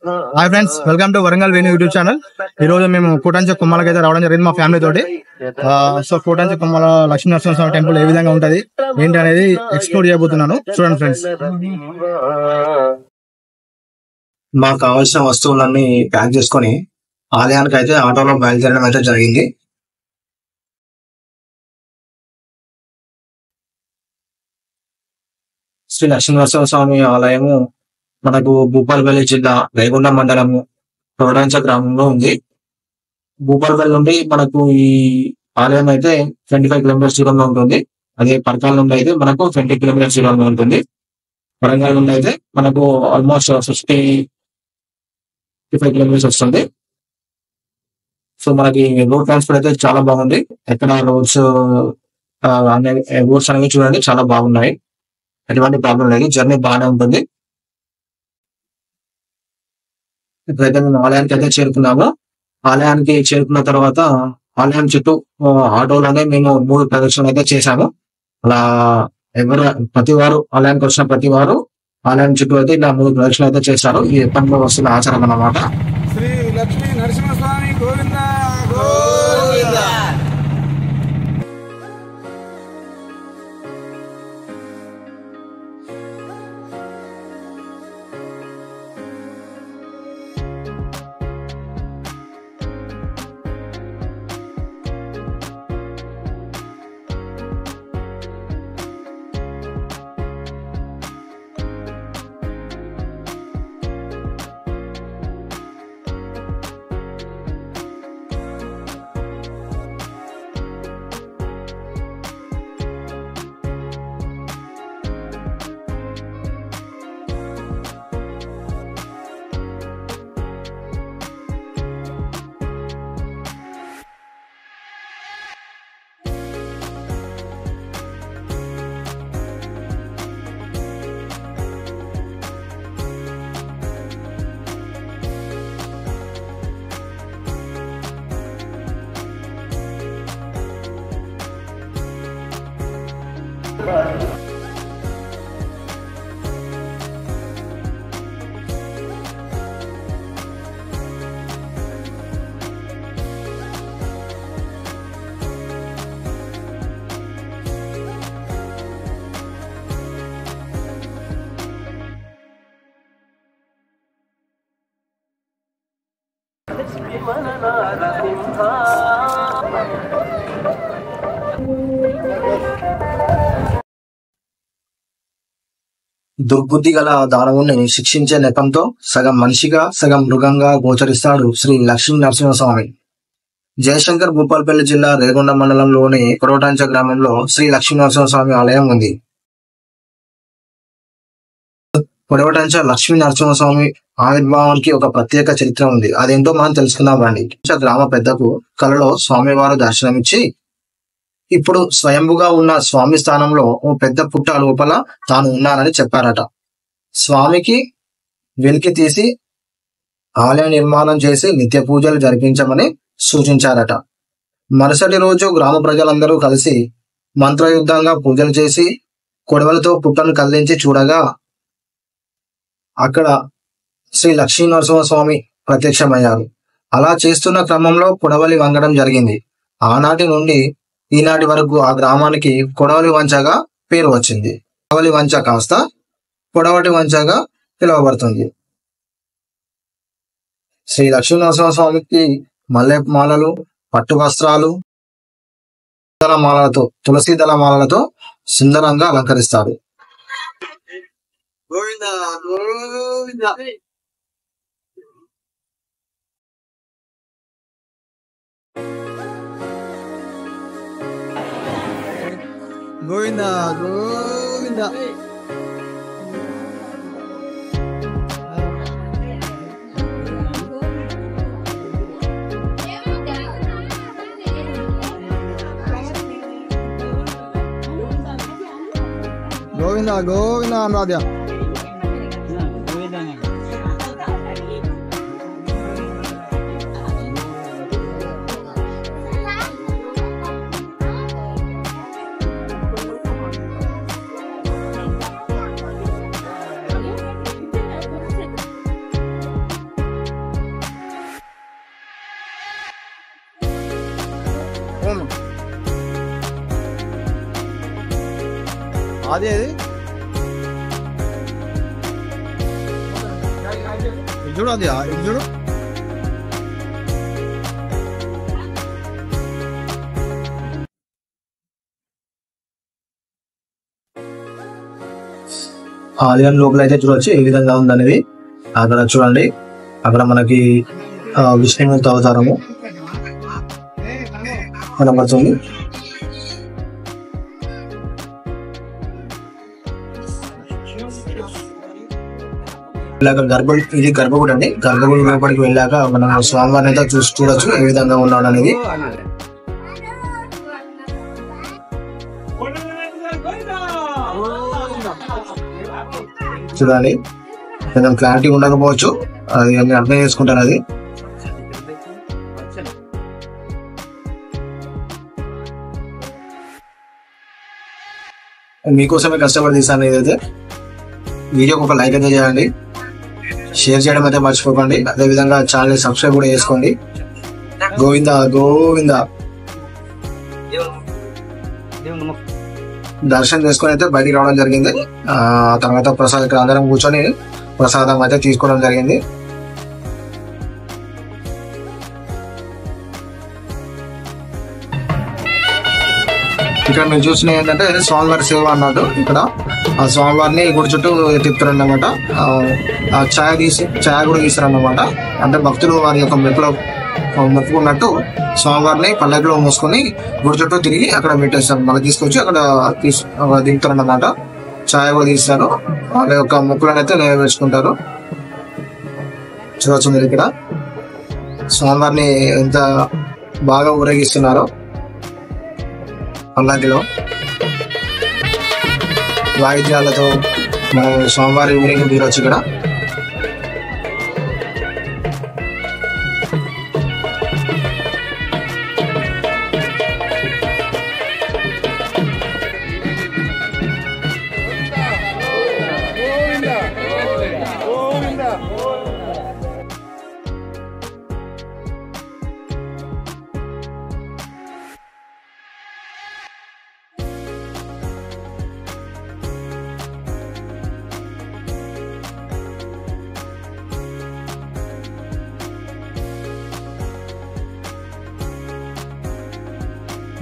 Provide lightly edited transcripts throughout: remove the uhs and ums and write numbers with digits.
Hi friends, welcome to Warangal Venu YouTube channel. ఈ రోజు మేము కూటంచి కొమ్మలకి అయితే రావడం జరిగింది మా ఫ్యామిలీ తోటి. సో కూటంచి కొమ్మల లక్ష్మీ నరసింహస్వామి టెంపుల్ ఏ విధంగా ఉంటది ఏంటి అనేది ఎక్స్ప్లోర్ చేయబోతున్నాను. చూడండి ఫ్రెండ్స్. మాకు కావాల్సిన వస్తువులన్నీ ప్యాక్ చేసుకొని ఆలయానికి అయితే ఆటోలో బయలుదేరడం అయితే జరిగింది. శ్రీ లక్ష్మీనరసింహస్వామి ఆలయము మనకు భూపాలపల్లి జిల్లా రేగొండ మండలము తోడంచ గ్రామంలో ఉంది. భూపాలపల్లి నుండి మనకు ఈ ఆలయం అయితే 25 కిలోమీటర్స్ దూరంలో ఉంటుంది. అదే పరకాల నుండి అయితే మనకు 20 కిలోమీటర్స్ దూరంలో ఉంటుంది. వరంగల్ నుండి అయితే మనకు ఆల్మోస్ట్ 55 కిలోమీటర్స్ వస్తుంది. సో మనకి రోడ్ ట్రాన్స్పోర్ట్ అయితే చాలా బాగుంది. ఎక్కడ రోడ్స్ అనేవి చూడండి చాలా బాగున్నాయి. ఎటువంటి ప్రాబ్లం లేదు, జర్నీ బాగానే ఉంటుంది. ఇప్పుడైతే మేము ఆలయానికి అయితే చేరుకున్నాము. ఆలయానికి చేరుకున్న తర్వాత ఆలయం చుట్టూ ఆటోలోనే మేము 3 ప్రదక్షిణలు అయితే చేశాము. అలా ప్రతి వారు ఆలయానికి వచ్చిన ప్రతి వారు ఆలయం చుట్టూ అయితే ఇలా 3 ప్రదక్షిణలు అయితే చేశారు. ఇది ఎప్పటిలో వస్తున్న ఆచారం అన్నమాట. శ్రీ లక్ష్మీ నరసింహస్వామి గోవింద గోవింద. దుర్బుద్ధి గల దానవుని శిక్షించే నెపంతో సగం మనిషిగా సగం మృగంగా గోచరిస్తాడు శ్రీ లక్ష్మీ నరసింహస్వామి. జయశంకర్ భూపాలపల్లి జిల్లా రేగొండ మండలంలోని కొరవటాంచ గ్రామంలో శ్రీ లక్ష్మీ నరసింహస్వామి ఆలయం ఉంది. కొరవటాంచ లక్ష్మీ నరసింహస్వామి ఆవిర్భావానికి ఒక ప్రత్యేక చరిత్ర ఉంది. అదేంటో మనం తెలుసుకుందాం రండి. గ్రామ పెద్దకు కలలో స్వామివారు దర్శనమిచ్చి ఇప్పుడు స్వయంభుగా ఉన్న స్వామి స్థానంలో ఓ పెద్ద పుట్ట లోపల తాను ఉన్నానని చెప్పారట. స్వామికి వెలికి తీసి ఆలయ నిర్మాణం చేసి నిత్య పూజలు జరిపించమని సూచించారట. మరుసటి రోజు గ్రామ ప్రజలందరూ కలిసి మంత్రయుద్ధంగా పూజలు చేసి కొడవలతో పుట్టను కదిలించి చూడగా అక్కడ శ్రీ లక్ష్మీ నరసింహస్వామి ప్రత్యక్షమయ్యారు. అలా చేస్తున్న క్రమంలో కొడవలి వంగడం జరిగింది. ఆనాటి నుండి ఈనాటి వరకు ఆ గ్రామానికి కొడవలి వంచగా పేరు వచ్చింది. కొడవలి వంచ కాస్త కొడవటి వంచగా పిలువబడుతుంది. శ్రీ లక్ష్మీ నరసింహస్వామికి మల్లె మాలలు, పట్టు వస్త్రాలు, తులసి దళ మాలలతో సుందరంగా అలంకరిస్తారు. గోవింద గోవింద. గోవింద గోవింద. గోవింద గోవింద అనురాధ. అమ్మమ్మ అది అది ఇది చూడు, అది ఇది చూడు. ఆలయం లోపల అయితే చూడొచ్చు ఏ విధంగా ఉందనేది. అక్కడ చూడండి, అక్కడ మనకి విష్ణుమూర్తి అవతారము కనబడుతుంది. ఇలాగ ఇది గర్భగుడి అండి. గర్భగుడి లోపలికి వెళ్ళాక మనం స్వామివారిని అయితే చూడొచ్చు ఏ విధంగా ఉన్నాడు అనేది. చూడాలి, కొంచెం క్లారిటీ ఉండకపోవచ్చు, అది అన్ని అర్థం చేసుకుంటాను. అది మీకోసమే కష్టపడి తీసాను. ఏదైతే వీడియోకి ఒక లైక్ అయితే చేయండి, షేర్ చేయడం అయితే మర్చిపోకండి. అదే విధంగా ఛానల్ సబ్స్క్రైబ్ కూడా చేసుకోండి. గోవిందా గోవిందా. దర్శనం చేసుకుని అయితే బయటికి రావడం జరిగింది. తర్వాత ప్రసాదం ఇక్కడ అందరం కూర్చొని ప్రసాదం అయితే తీసుకోవడం జరిగింది. ఇక్కడ మీరు చూసిన ఏంటంటే స్వామివారి సేవ అన్నట్టు. ఇక్కడ ఆ స్వామివారిని గుడి చుట్టూ తిప్పుతారు అన్నమాట. ఆ ఛాయ కూడా తీస్తారు అన్నమాట. అంటే భక్తులు వారి యొక్క మొక్కుకున్నట్టు స్వామివారిని పల్లకిలో మోసుకొని గుడి చుట్టూ తిరిగి అక్కడ పెట్టేస్తారు. మళ్ళీ తీసుకొచ్చి అక్కడ దిగుతారు అన్నమాట. ఛాయ కూడా తీస్తారు. వాళ్ళ యొక్క మొక్కులను అయితే నెరవేర్చుకుంటారు. చూడవచ్చు మీరు ఇక్కడ స్వామివారిని ఎంత బాగా ఊరేగిస్తున్నారో. పల్లకిలో వాయిద్యాలతో మనం స్వామివారి ఊరికి తీరొచ్చు. ఇక్కడ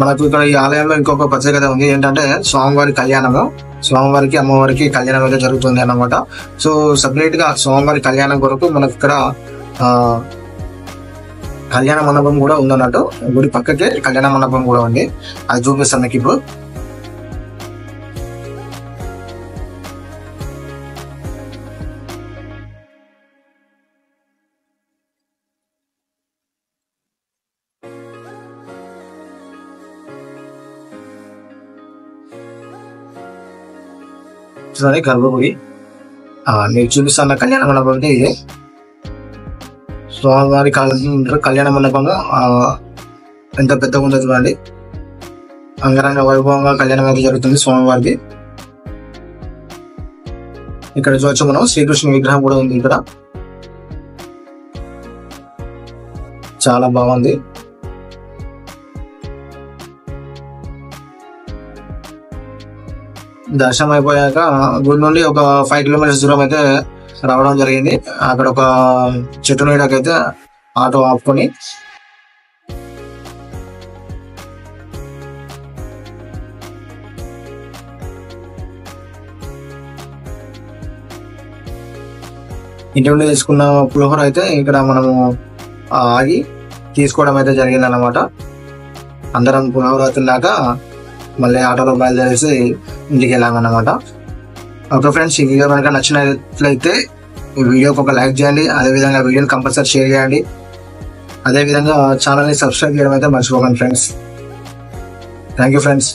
మనకు ఇక్కడ ఈ ఆలయంలో ఇంకొక ప్రత్యేకత ఉంది. ఏంటంటే స్వామివారి కళ్యాణము, స్వామివారికి అమ్మవారికి కళ్యాణం అయితే జరుగుతుంది అన్నమాట. సో సపరేట్ గా స్వామివారి కళ్యాణం కొరకు మనకు ఇక్కడ కళ్యాణ మండపం కూడా ఉందన్నట్టు. గుడి పక్కకే కళ్యాణ మండపం కూడా ఉంది. అది చూపిస్తాను మీకు ఇప్పుడు. చూడండి గర్భగుడి. నేను చూపిస్తాను కళ్యాణ మండపం అంటే ఇదే. స్వామివారి కళ్యాణ మండపంగా ఎంత పెద్దగా ఉందో చూడండి. అంగరంగ వైభవంగా కళ్యాణం అయితే జరుగుతుంది స్వామివారికి. ఇక్కడ చూడొచ్చు మనం శ్రీకృష్ణ విగ్రహం కూడా ఉంది ఇక్కడ. చాలా బాగుంది. దర్శనం అయిపోయాక గుడి నుండి ఒక 5 కిలోమీటర్స్ దూరం అయితే రావడం జరిగింది. అక్కడ ఒక చెట్టు నీడకైతే ఆటో ఆపుకొని ఇంటి నుండి తీసుకున్న పులిహోర అయితే ఇక్కడ మనము ఆగి తీసుకోవడం అయితే జరిగింది అన్నమాట. అందరం పులిహోర తిన్నాక మళ్ళీ ఆటోలో బయలుదేరేసి ఇంటికి వెళ్ళామన్నమాట. ఓకే ఫ్రెండ్స్, ఈ వీడియో కనుక నచ్చినట్లయితే ఈ వీడియోకి ఒక లైక్ చేయండి. అదేవిధంగా వీడియోని కంపల్సరీ షేర్ చేయండి. అదేవిధంగా ఛానల్ని సబ్స్క్రైబ్ చేయడం అయితే మర్చిపోకండి ఫ్రెండ్స్. Thank you friends.